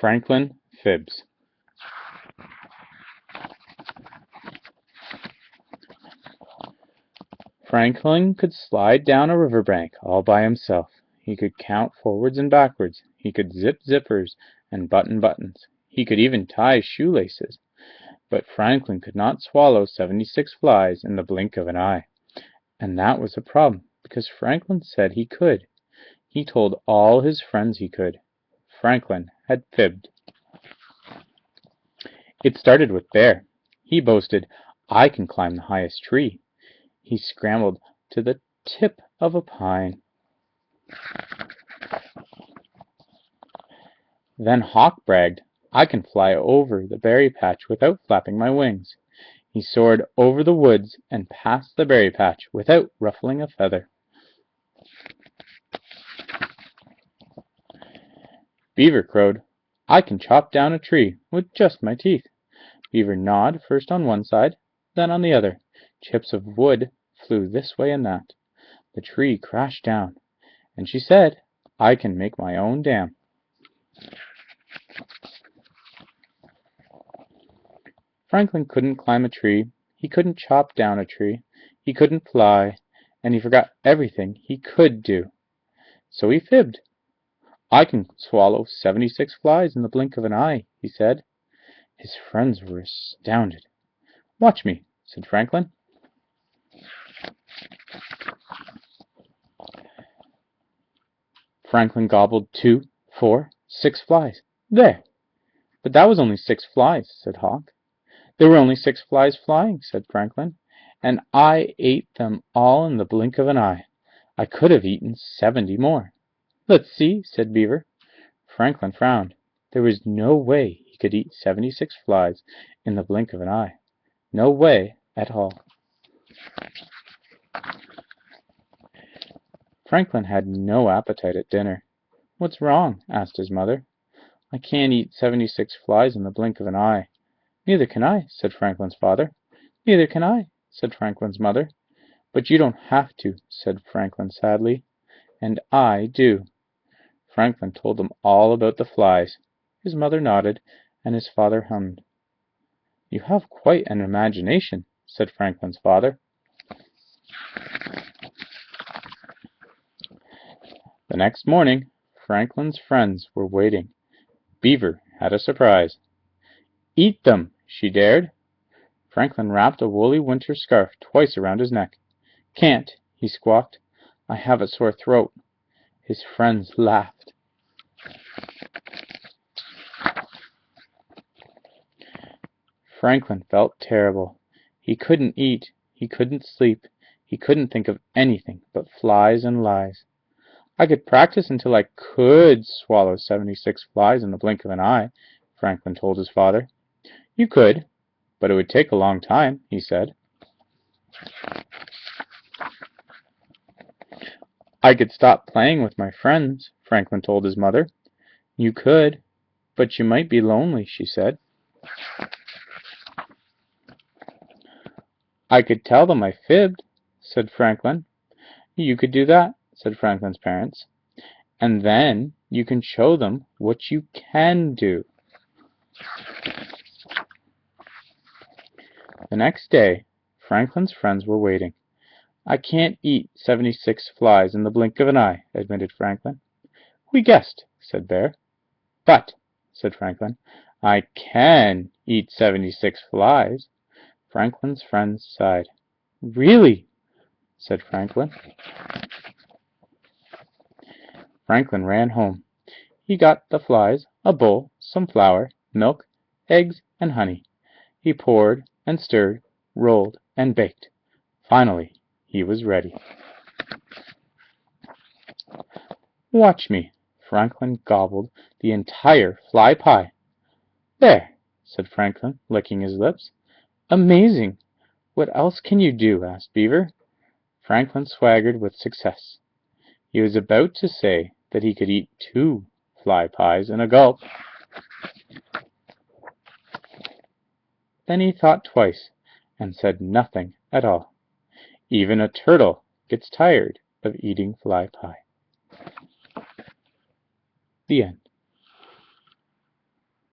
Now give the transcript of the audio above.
Franklin Fibs. Franklin could slide down a riverbank all by himself. He could count forwards and backwards. He could zip zippers and button buttons. He could even tie shoelaces. But Franklin could not swallow 76 flies in the blink of an eye. And that was a problem, because Franklin said he could. He told all his friends he could. Franklin had fibbed. It started with Bear. He boasted, "I can climb the highest tree." He scrambled to the tip of a pine. Then Hawk bragged, "I can fly over the berry patch without flapping my wings." He soared over the woods and past the berry patch without ruffling a feather. Beaver crowed, "I can chop down a tree with just my teeth." Beaver gnawed first on one side, then on the other. Chips of wood flew this way and that. The tree crashed down, and she said, "I can make my own dam." Franklin couldn't climb a tree, he couldn't chop down a tree, he couldn't fly, and he forgot everything he could do. So he fibbed. "I can swallow 76 flies in the blink of an eye," he said. His friends were astounded. "Watch me," said Franklin. Franklin gobbled 2, 4, 6 flies. "There!" "But that was only 6 flies," said Hawk. "There were only 6 flies flying," said Franklin, "and I ate them all in the blink of an eye. I could have eaten 70 more." "Let's see," said Beaver. Franklin frowned. There was no way he could eat 76 flies in the blink of an eye. No way at all. Franklin had no appetite at dinner. "What's wrong?" asked his mother. "I can't eat 76 flies in the blink of an eye." "Neither can I," said Franklin's father. "Neither can I," said Franklin's mother. "But you don't have to," said Franklin sadly. "And I do." Franklin told them all about the flies. His mother nodded, and his father hummed. "You have quite an imagination," said Franklin's father. The next morning, Franklin's friends were waiting. Beaver had a surprise. "Eat them," she dared. Franklin wrapped a woolly winter scarf twice around his neck. "Can't," he squawked. "I have a sore throat." His friends laughed. Franklin felt terrible. He couldn't eat, he couldn't sleep, he couldn't think of anything but flies and lies. "I could practice until I could swallow 76 flies in the blink of an eye," Franklin told his father. "You could, but it would take a long time," he said. "I could stop playing with my friends," Franklin told his mother. "You could, but you might be lonely," she said. "I could tell them I fibbed," said Franklin. "You could do that," said Franklin's parents. "And then you can show them what you can do." The next day, Franklin's friends were waiting. "I can't eat 76 flies in the blink of an eye," admitted Franklin. "We guessed," said Bear. "But," said Franklin, "I can eat 76 flies." Franklin's friends sighed. "Really?" said Franklin. Franklin ran home. He got the flies, a bowl, some flour, milk, eggs, and honey. He poured and stirred, rolled and baked. Finally, he was ready. "Watch me." Franklin gobbled the entire fly pie. "There," said Franklin, licking his lips. "Amazing! What else can you do?" asked Beaver. Franklin swaggered with success. He was about to say that he could eat 2 fly pies in a gulp. Then he thought twice and said nothing at all. Even a turtle gets tired of eating fly pie. The end.